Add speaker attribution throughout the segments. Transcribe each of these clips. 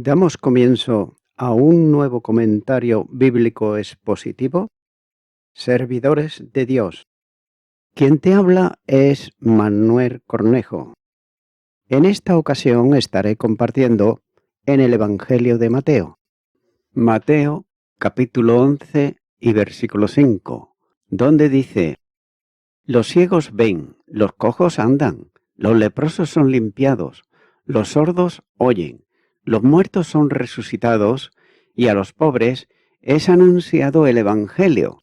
Speaker 1: Damos comienzo a un nuevo comentario bíblico expositivo, Servidores de Dios. Quien te habla es Manuel Cornejo. En esta ocasión estaré compartiendo en el Evangelio de Mateo. Mateo, capítulo 11 y versículo 5, donde dice: Los ciegos ven, los cojos andan, los leprosos son limpiados, los sordos oyen, los muertos son resucitados, y a los pobres es anunciado el Evangelio.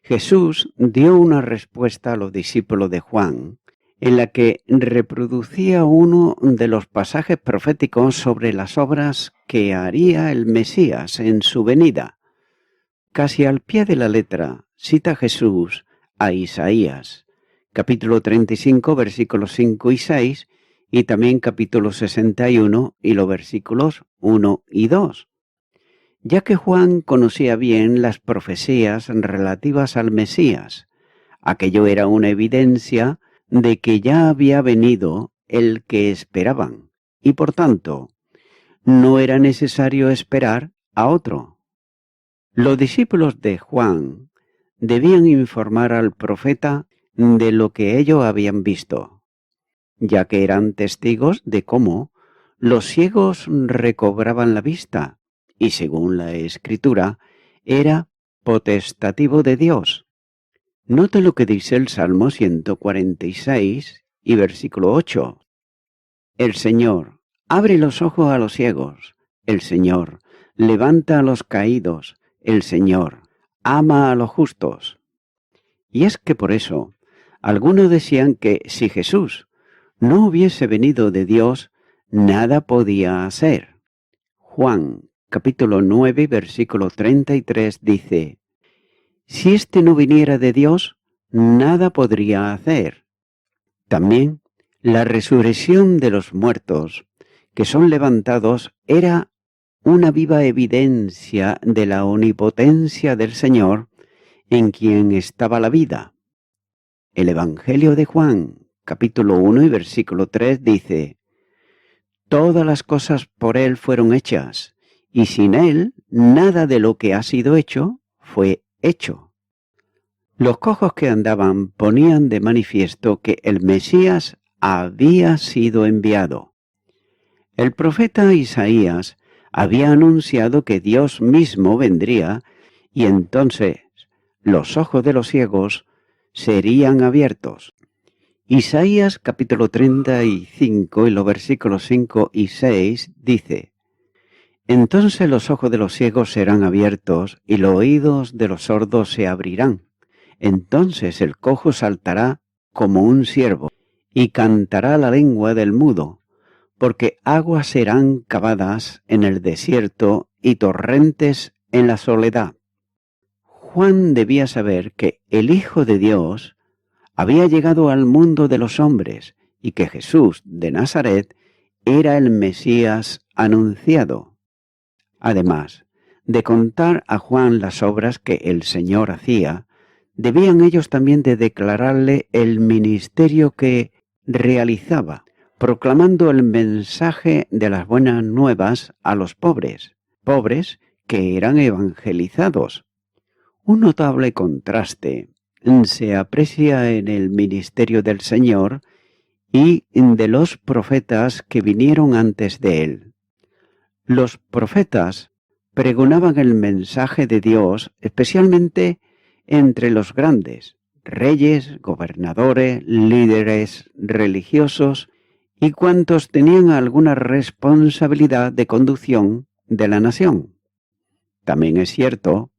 Speaker 1: Jesús dio una respuesta a los discípulos de Juan, en la que reproducía uno de los pasajes proféticos sobre las obras que haría el Mesías en su venida. Casi al pie de la letra cita Jesús a Isaías, capítulo 35, versículos 5 y 6, y también capítulo 61 y los versículos 1 y 2. Ya que Juan conocía bien las profecías relativas al Mesías, aquello era una evidencia de que ya había venido el que esperaban, y por tanto, no era necesario esperar a otro. Los discípulos de Juan debían informar al profeta de lo que ellos habían visto, ya que eran testigos de cómo los ciegos recobraban la vista, y según la Escritura, era potestativo de Dios. Note lo que dice el Salmo 146 y versículo 8. El Señor abre los ojos a los ciegos, el Señor levanta a los caídos, el Señor ama a los justos. Y es que por eso, algunos decían que si Jesús no hubiese venido de Dios, nada podía hacer. Juan, capítulo 9, versículo 33 dice: Si éste no viniera de Dios, nada podría hacer. También la resurrección de los muertos, que son levantados, era una viva evidencia de la omnipotencia del Señor, en quien estaba la vida. El Evangelio de Juan, capítulo 1 y versículo 3 dice: Todas las cosas por Él fueron hechas, y sin Él nada de lo que ha sido hecho fue hecho. Los cojos que andaban ponían de manifiesto que el Mesías había sido enviado. El profeta Isaías había anunciado que Dios mismo vendría, y entonces los ojos de los ciegos serían abiertos. Isaías capítulo 35 y los versículos 5 y 6 dice: Entonces los ojos de los ciegos serán abiertos y los oídos de los sordos se abrirán. Entonces el cojo saltará como un ciervo y cantará la lengua del mudo, porque aguas serán cavadas en el desierto y torrentes en la soledad. Juan debía saber que el Hijo de Dios había llegado al mundo de los hombres y que Jesús de Nazaret era el Mesías anunciado. Además de contar a Juan las obras que el Señor hacía, debían ellos también de declararle el ministerio que realizaba, proclamando el mensaje de las buenas nuevas a los pobres que eran evangelizados. Un notable contraste se aprecia en el ministerio del Señor y de los profetas que vinieron antes de él. Los profetas pregonaban el mensaje de Dios especialmente entre los grandes, reyes, gobernadores, líderes religiosos y cuantos tenían alguna responsabilidad de conducción de la nación. También es cierto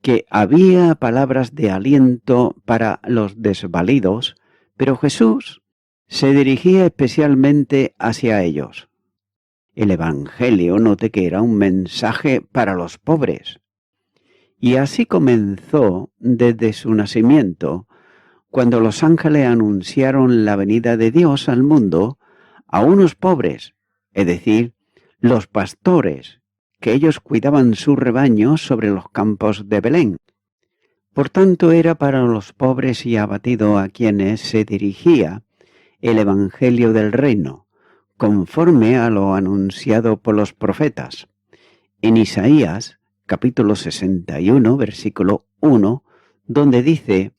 Speaker 1: que había palabras de aliento para los desvalidos, pero Jesús se dirigía especialmente hacia ellos. El Evangelio, note que era un mensaje para los pobres. Y así comenzó desde su nacimiento, cuando los ángeles anunciaron la venida de Dios al mundo a unos pobres, es decir, los pastores, que ellos cuidaban su rebaño sobre los campos de Belén. Por tanto, era para los pobres y abatidos a quienes se dirigía el Evangelio del Reino, conforme a lo anunciado por los profetas. En Isaías, capítulo 61, versículo 1, donde dice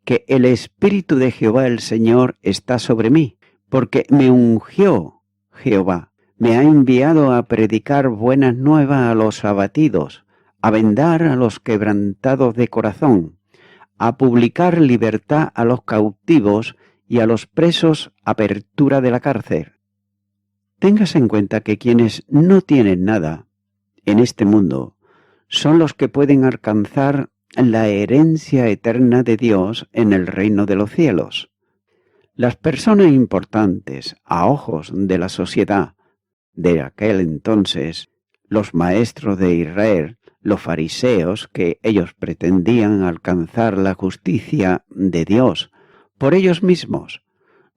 Speaker 1: que el Espíritu de Jehová el Señor está sobre mí, porque me ungió Jehová, me ha enviado a predicar buenas nuevas a los abatidos, a vendar a los quebrantados de corazón, a publicar libertad a los cautivos y a los presos apertura de la cárcel. Tengas en cuenta que quienes no tienen nada en este mundo son los que pueden alcanzar la herencia eterna de Dios en el reino de los cielos. Las personas importantes a ojos de la sociedad de aquel entonces, los maestros de Israel, los fariseos, que ellos pretendían alcanzar la justicia de Dios por ellos mismos,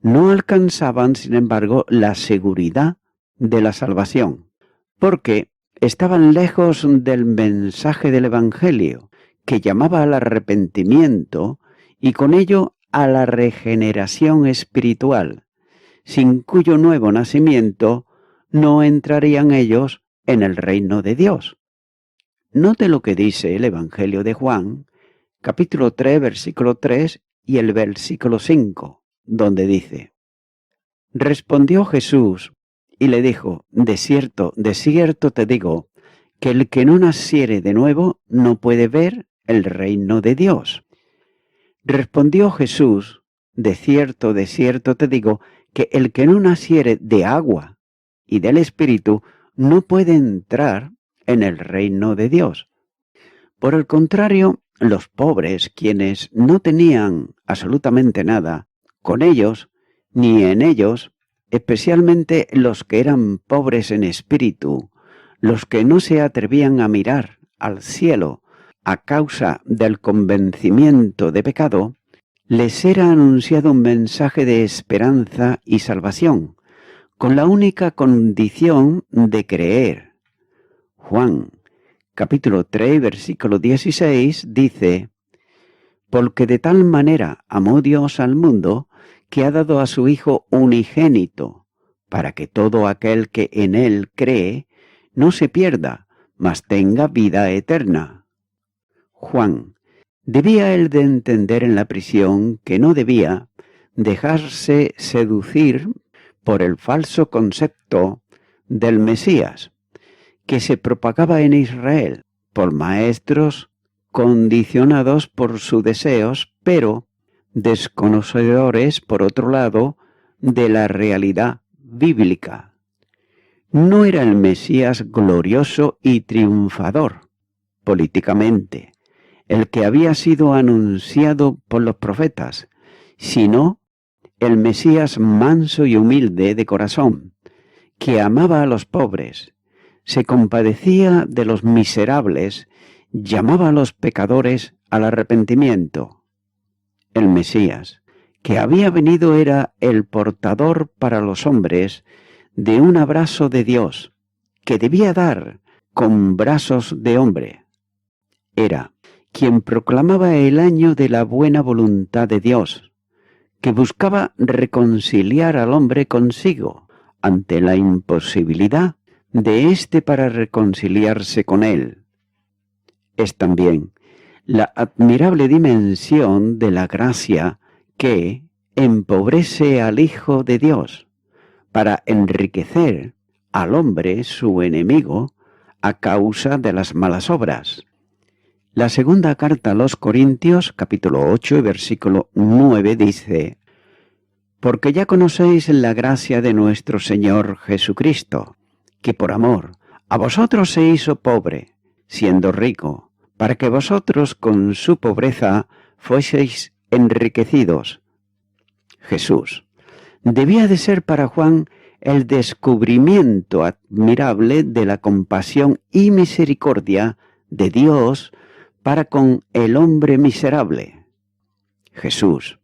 Speaker 1: no alcanzaban, sin embargo, la seguridad de la salvación, porque estaban lejos del mensaje del Evangelio, que llamaba al arrepentimiento y con ello a la regeneración espiritual, sin cuyo nuevo nacimiento no entrarían ellos en el reino de Dios. Note lo que dice el Evangelio de Juan, capítulo 3, versículo 3 y el versículo 5, donde dice: Respondió Jesús y le dijo: de cierto te digo, que el que no naciere de nuevo no puede ver el reino de Dios. Respondió Jesús: de cierto te digo, que el que no naciere de agua y del Espíritu no puede entrar en el reino de Dios. Por el contrario, los pobres, quienes no tenían absolutamente nada, con ellos ni en ellos, especialmente los que eran pobres en espíritu, los que no se atrevían a mirar al cielo a causa del convencimiento de pecado, les era anunciado un mensaje de esperanza y salvación, con la única condición de creer. Juan, capítulo 3, versículo 16, dice: Porque de tal manera amó Dios al mundo, que ha dado a su Hijo unigénito, para que todo aquel que en él cree no se pierda, mas tenga vida eterna. Juan, debía él de entender en la prisión que no debía dejarse seducir por el falso concepto del Mesías, que se propagaba en Israel por maestros condicionados por sus deseos, pero desconocedores, por otro lado, de la realidad bíblica. No era el Mesías glorioso y triunfador políticamente, el que había sido anunciado por los profetas, sino el Mesías manso y humilde de corazón, que amaba a los pobres, se compadecía de los miserables, llamaba a los pecadores al arrepentimiento. El Mesías, que había venido, era el portador para los hombres de un abrazo de Dios, que debía dar con brazos de hombre. Era quien proclamaba el año de la buena voluntad de Dios, que buscaba reconciliar al hombre consigo ante la imposibilidad de éste para reconciliarse con él. Es también la admirable dimensión de la gracia que empobrece al Hijo de Dios para enriquecer al hombre, su enemigo, a causa de las malas obras. La segunda carta a los Corintios, capítulo 8, versículo 9, dice: Porque ya conocéis la gracia de nuestro Señor Jesucristo, que por amor a vosotros se hizo pobre, siendo rico, para que vosotros con su pobreza fueseis enriquecidos. Jesús debía de ser para Juan el descubrimiento admirable de la compasión y misericordia de Dios para con el hombre miserable. Jesús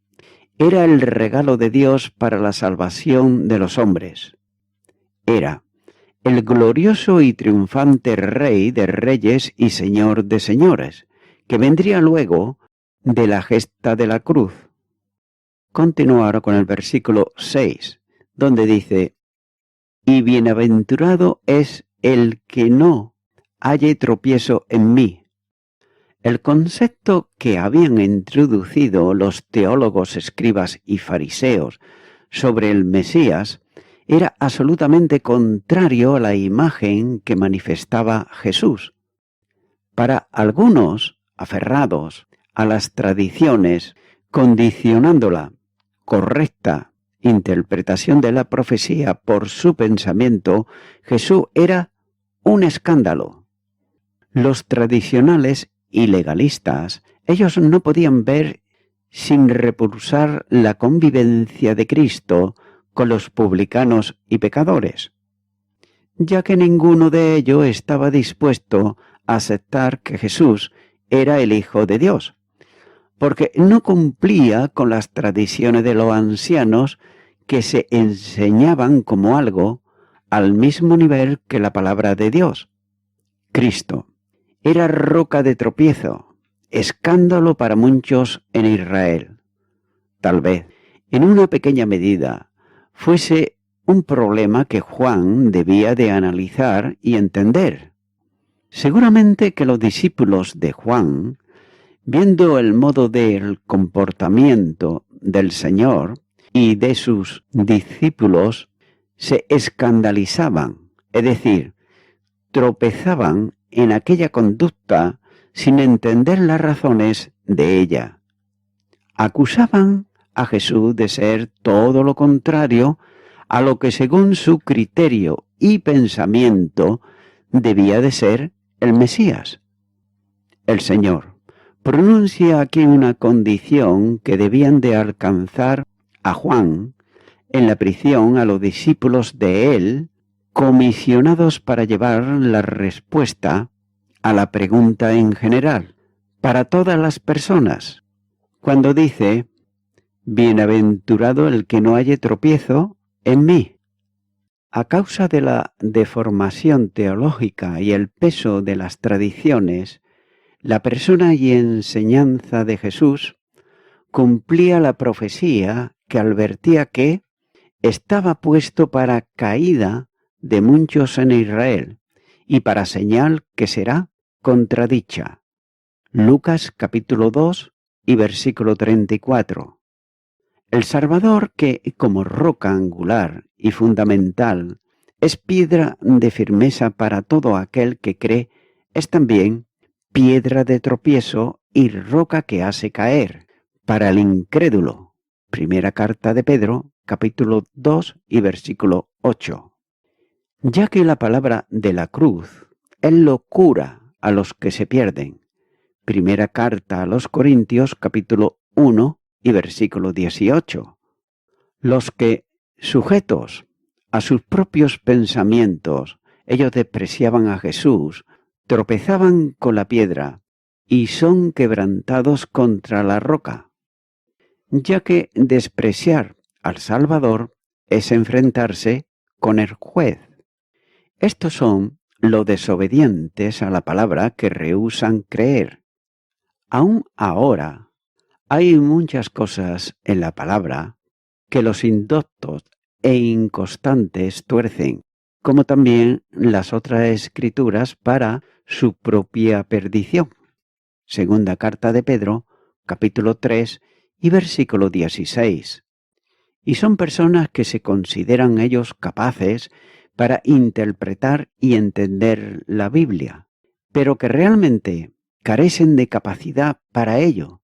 Speaker 1: era el regalo de Dios para la salvación de los hombres. Era el glorioso y triunfante Rey de reyes y Señor de señores, que vendría luego de la gesta de la cruz. Continúo ahora con el versículo 6, donde dice: y bienaventurado es el que no halle tropiezo en mí. El concepto que habían introducido los teólogos, escribas y fariseos sobre el Mesías era absolutamente contrario a la imagen que manifestaba Jesús. Para algunos, aferrados a las tradiciones, condicionando la correcta interpretación de la profecía por su pensamiento, Jesús era un escándalo. Los tradicionales y legalistas, ellos no podían ver sin repulsar la convivencia de Cristo con los publicanos y pecadores, ya que ninguno de ellos estaba dispuesto a aceptar que Jesús era el Hijo de Dios, porque no cumplía con las tradiciones de los ancianos que se enseñaban como algo al mismo nivel que la palabra de Dios. Cristo era roca de tropiezo, escándalo para muchos en Israel. Tal vez, en una pequeña medida, fuese un problema que Juan debía de analizar y entender. Seguramente que los discípulos de Juan, viendo el modo del comportamiento del Señor y de sus discípulos, se escandalizaban, es decir, tropezaban en aquella conducta sin entender las razones de ella. Acusaban a Jesús de ser todo lo contrario a lo que según su criterio y pensamiento debía de ser el Mesías. El Señor pronuncia aquí una condición que debían de alcanzar a Juan en la prisión a los discípulos de él, comisionados para llevar la respuesta a la pregunta en general, para todas las personas, cuando dice, bienaventurado el que no halle tropiezo en mí. A causa de la deformación teológica y el peso de las tradiciones, la persona y enseñanza de Jesús cumplía la profecía que advertía que estaba puesto para caída de muchos en Israel y para señal que será contradicha. Lucas capítulo 2 y versículo 34. El Salvador, que como roca angular y fundamental es piedra de firmeza para todo aquel que cree, es también piedra de tropiezo y roca que hace caer para el incrédulo. Primera carta de Pedro, capítulo 2 y versículo 8. Ya que la palabra de la cruz es locura a los que se pierden. Primera carta a los Corintios, capítulo 1 y versículo 18. Los que, sujetos a sus propios pensamientos, ellos despreciaban a Jesús, tropezaban con la piedra y son quebrantados contra la roca, ya que despreciar al Salvador es enfrentarse con el juez. Estos son los desobedientes a la palabra que rehúsan creer. Aún ahora hay muchas cosas en la palabra que los indoctos e inconstantes tuercen, como también las otras escrituras para su propia perdición. Segunda carta de Pedro, capítulo 3 y versículo 16. Y son personas que se consideran ellos capaces para interpretar y entender la Biblia, pero que realmente carecen de capacidad para ello.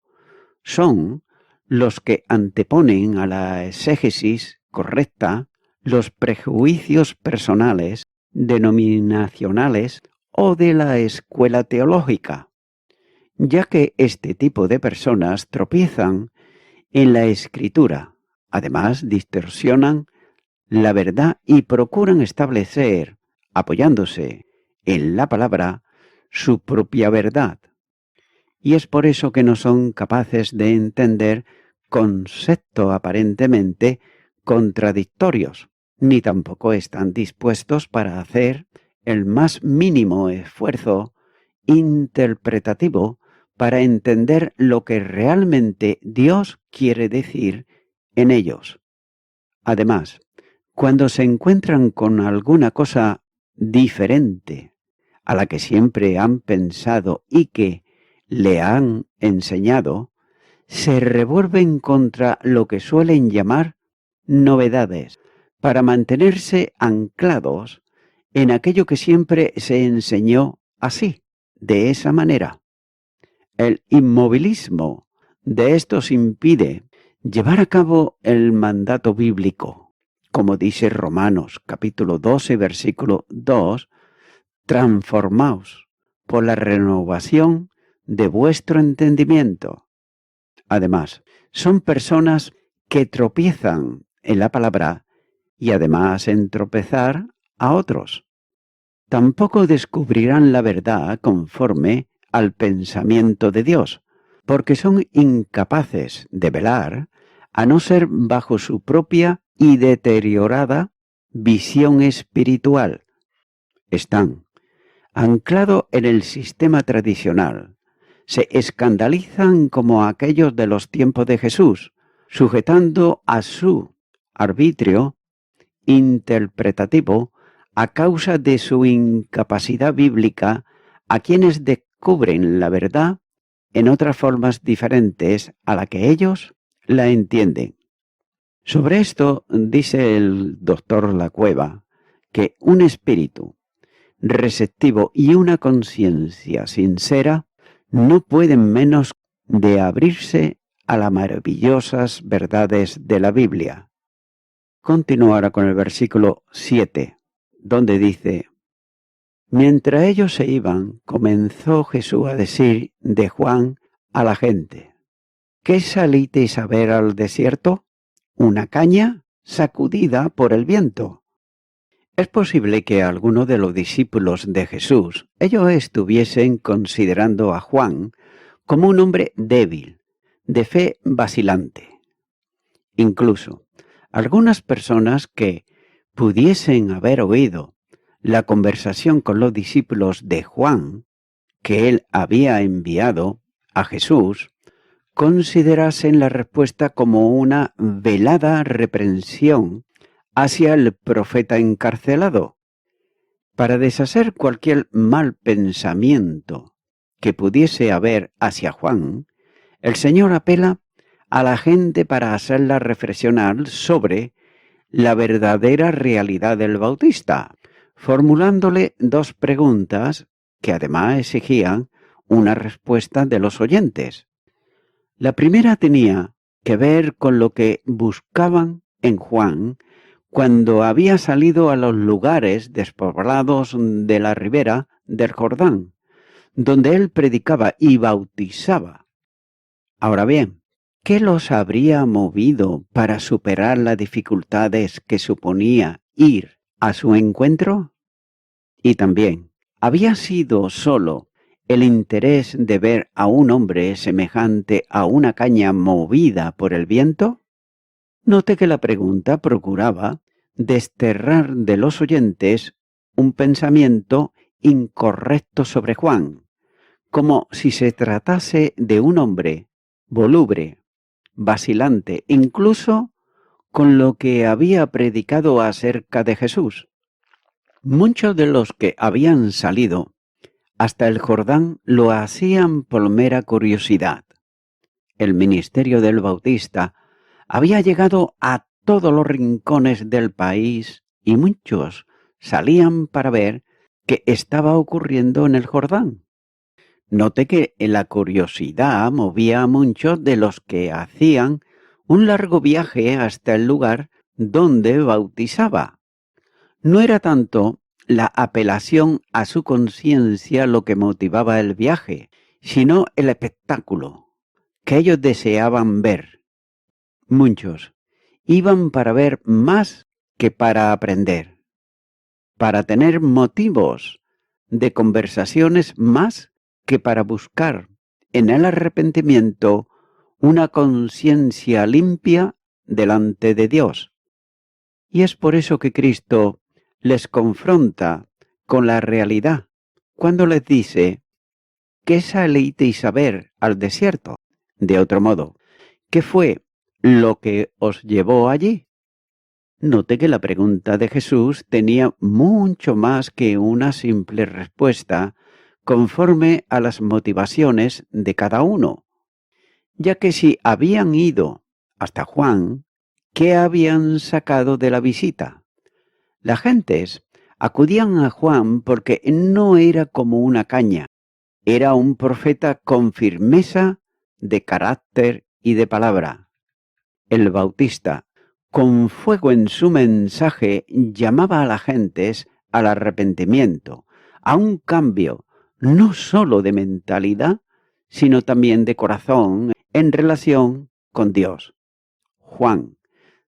Speaker 1: Son los que anteponen a la exégesis correcta los prejuicios personales, denominacionales o de la escuela teológica, ya que este tipo de personas tropiezan en la escritura. Además, distorsionan la verdad y procuran establecer, apoyándose en la palabra, su propia verdad. Y es por eso que no son capaces de entender conceptos aparentemente contradictorios, ni tampoco están dispuestos para hacer el más mínimo esfuerzo interpretativo para entender lo que realmente Dios quiere decir en ellos. Además, Cuando se encuentran con alguna cosa diferente a la que siempre han pensado y que le han enseñado, se revuelven contra lo que suelen llamar novedades, para mantenerse anclados en aquello que siempre se enseñó así, de esa manera. El inmovilismo de estos impide llevar a cabo el mandato bíblico. Como dice Romanos capítulo 12, versículo 2, transformaos por la renovación de vuestro entendimiento. Además, son personas que tropiezan en la palabra y además en tropezar a otros. Tampoco descubrirán la verdad conforme al pensamiento de Dios, porque son incapaces de velar a no ser bajo su propia y deteriorada visión espiritual. Están anclados en el sistema tradicional. Se escandalizan como aquellos de los tiempos de Jesús, sujetando a su arbitrio interpretativo a causa de su incapacidad bíblica a quienes descubren la verdad en otras formas diferentes a la que ellos la entienden. Sobre esto dice el doctor Lacueva que un espíritu receptivo y una conciencia sincera no pueden menos de abrirse a las maravillosas verdades de la Biblia. Continúo ahora con el versículo 7, donde dice: mientras ellos se iban, comenzó Jesús a decir de Juan a la gente: ¿qué salisteis a ver al desierto? ¿Una caña sacudida por el viento? Es posible que algunos de los discípulos de Jesús, ellos estuviesen considerando a Juan como un hombre débil, de fe vacilante. Incluso, algunas personas que pudiesen haber oído la conversación con los discípulos de Juan, que él había enviado a Jesús, considerasen la respuesta como una velada reprensión hacia el profeta encarcelado. Para deshacer cualquier mal pensamiento que pudiese haber hacia Juan, el Señor apela a la gente para hacerla reflexionar sobre la verdadera realidad del Bautista, formulándole dos preguntas que además exigían una respuesta de los oyentes. La primera tenía que ver con lo que buscaban en Juan cuando había salido a los lugares despoblados de la ribera del Jordán, donde él predicaba y bautizaba. Ahora bien, ¿qué los habría movido para superar las dificultades que suponía ir a su encuentro? Y también, ¿había sido solo el interés de ver a un hombre semejante a una caña movida por el viento? Note que la pregunta procuraba desterrar de los oyentes un pensamiento incorrecto sobre Juan, como si se tratase de un hombre voluble, vacilante, incluso con lo que había predicado acerca de Jesús. Muchos de los que habían salido hasta el Jordán lo hacían por mera curiosidad. El ministerio del Bautista había llegado a todos los rincones del país y muchos salían para ver qué estaba ocurriendo en el Jordán. Note que la curiosidad movía a muchos de los que hacían un largo viaje hasta el lugar donde bautizaba. No era tanto la apelación a su conciencia lo que motivaba el viaje, sino el espectáculo que ellos deseaban ver. Muchos iban para ver más que para aprender, para tener motivos de conversaciones más que para buscar en el arrepentimiento una conciencia limpia delante de Dios. Y es por eso que Cristo les confronta con la realidad cuando les dice: ¿qué salisteis a ver al desierto? De otro modo, ¿qué fue lo que os llevó allí? Note que la pregunta de Jesús tenía mucho más que una simple respuesta conforme a las motivaciones de cada uno, ya que si habían ido hasta Juan, ¿qué habían sacado de la visita? Las gentes acudían a Juan porque no era como una caña, era un profeta con firmeza de carácter y de palabra. El Bautista, con fuego en su mensaje, llamaba a las gentes al arrepentimiento, a un cambio no sólo de mentalidad, sino también de corazón en relación con Dios. Juan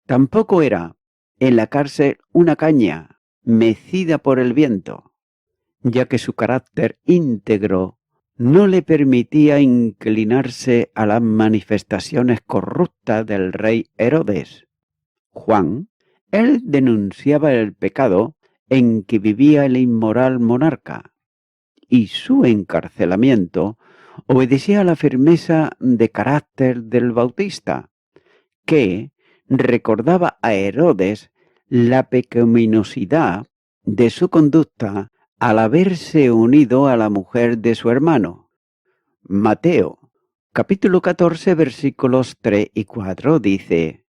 Speaker 1: tampoco era en la cárcel una caña mecida por el viento, ya que su carácter íntegro no le permitía inclinarse a las manifestaciones corruptas del rey Herodes. Juan, él denunciaba el pecado en que vivía el inmoral monarca, y su encarcelamiento obedecía a la firmeza de carácter del Bautista, que recordaba a Herodes la pecaminosidad de su conducta al haberse unido a la mujer de su hermano. Mateo, capítulo 14, versículos 3 y 4 dice: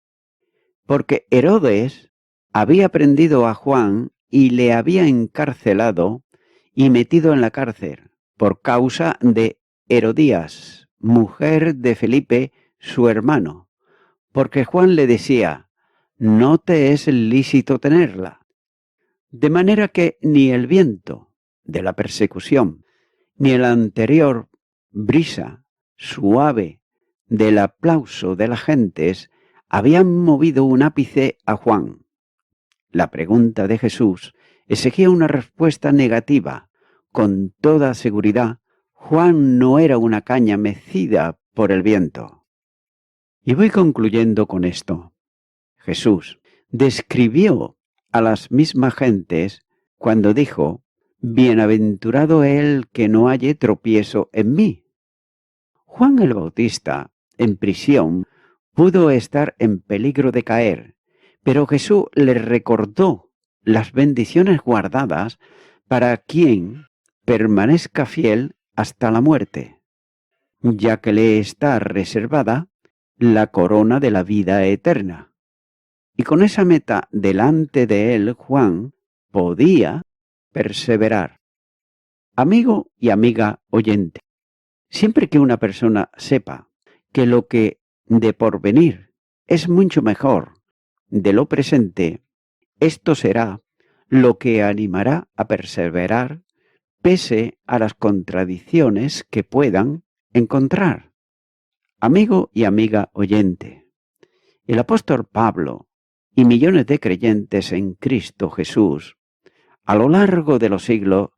Speaker 1: porque Herodes había prendido a Juan y le había encarcelado y metido en la cárcel por causa de Herodías, mujer de Felipe, su hermano, porque Juan le decía: no te es lícito tenerla. De manera que ni el viento de la persecución, ni el anterior brisa suave del aplauso de las gentes habían movido un ápice a Juan. La pregunta de Jesús exigía una respuesta negativa. Con toda seguridad, Juan no era una caña mecida por el viento. Y voy concluyendo con esto. Jesús describió a las mismas gentes cuando dijo: bienaventurado el que no halle tropiezo en mí. Juan el Bautista, en prisión, pudo estar en peligro de caer, pero Jesús le recordó las bendiciones guardadas para quien permanezca fiel hasta la muerte, ya que le está reservada la corona de la vida eterna. Y con esa meta delante de él, Juan podía perseverar. Amigo y amiga oyente, siempre que una persona sepa que lo que de porvenir es mucho mejor de lo presente, esto será lo que animará a perseverar pese a las contradicciones que puedan encontrar. Amigo y amiga oyente, el apóstol Pablo y millones de creyentes en Cristo Jesús, a lo largo de los siglos,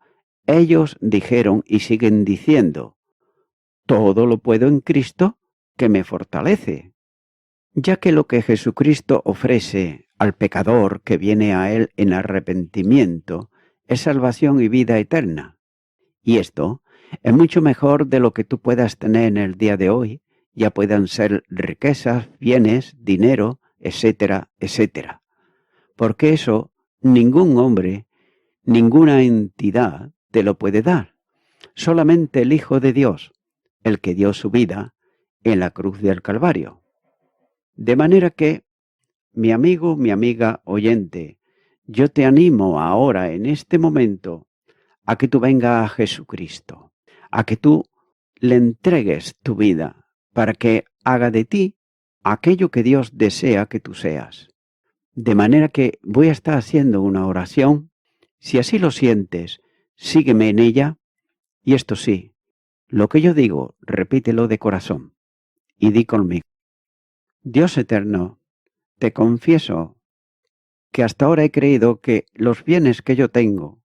Speaker 1: ellos dijeron y siguen diciendo: todo lo puedo en Cristo que me fortalece, ya que lo que Jesucristo ofrece al pecador que viene a Él en arrepentimiento es salvación y vida eterna. Y esto es mucho mejor de lo que tú puedas tener en el día de hoy, ya puedan ser riquezas, bienes, dinero, etcétera, etcétera. Porque eso ningún hombre, ninguna entidad te lo puede dar. Solamente el Hijo de Dios, el que dio su vida en la cruz del Calvario. De manera que, mi amigo, mi amiga oyente, yo te animo ahora, en este momento, a que tú vengas a Jesucristo, a que tú le entregues tu vida para que haga de ti aquello que Dios desea que tú seas. De manera que voy a estar haciendo una oración. Si así lo sientes, sígueme en ella. Y esto sí, lo que yo digo, repítelo de corazón y di conmigo: Dios eterno, te confieso que hasta ahora he creído que los bienes que yo tengo,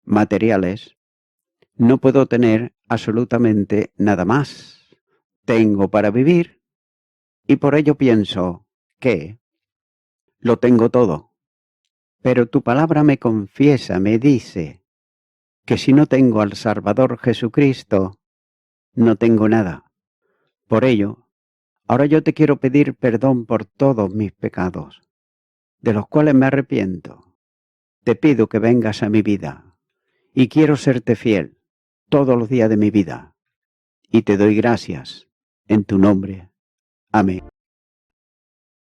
Speaker 1: materiales, no puedo tener absolutamente nada más. Tengo para vivir y por ello pienso que lo tengo todo. Pero tu palabra me confiesa, me dice que si no tengo al Salvador Jesucristo, no tengo nada. Por ello, ahora yo te quiero pedir perdón por todos mis pecados. de los cuales me arrepiento. Te pido que vengas a mi vida y quiero serte fiel todos los días de mi vida. Y te doy gracias en tu nombre. Amén.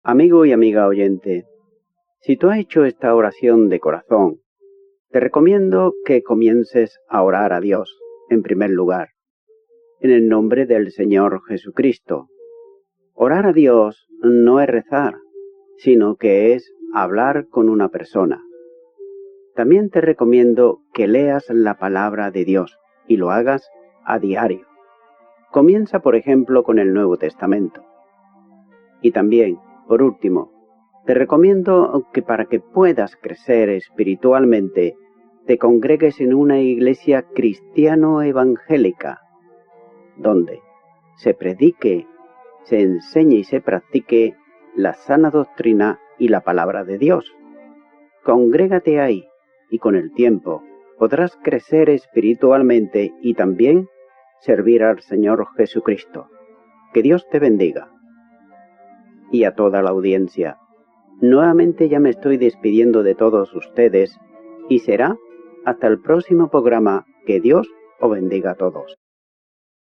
Speaker 1: Amigo y amiga oyente, si tú has hecho esta oración de corazón, te recomiendo que comiences a orar a Dios, en primer lugar, en el nombre del Señor Jesucristo. Orar a Dios no es rezar, sino que es hablar con una persona. También te recomiendo que leas la palabra de Dios y lo hagas a diario. Comienza, por ejemplo, con el Nuevo Testamento. Y también, por último, te recomiendo que para que puedas crecer espiritualmente, te congregues en una iglesia cristiano-evangélica, donde se predique, se enseñe y se practique la sana doctrina y la palabra de Dios. Congrégate ahí y con el tiempo podrás crecer espiritualmente y también servir al Señor Jesucristo. Que Dios te bendiga. Y a toda la audiencia, nuevamente ya me estoy despidiendo de todos ustedes y será hasta el próximo programa. Que Dios os bendiga a todos.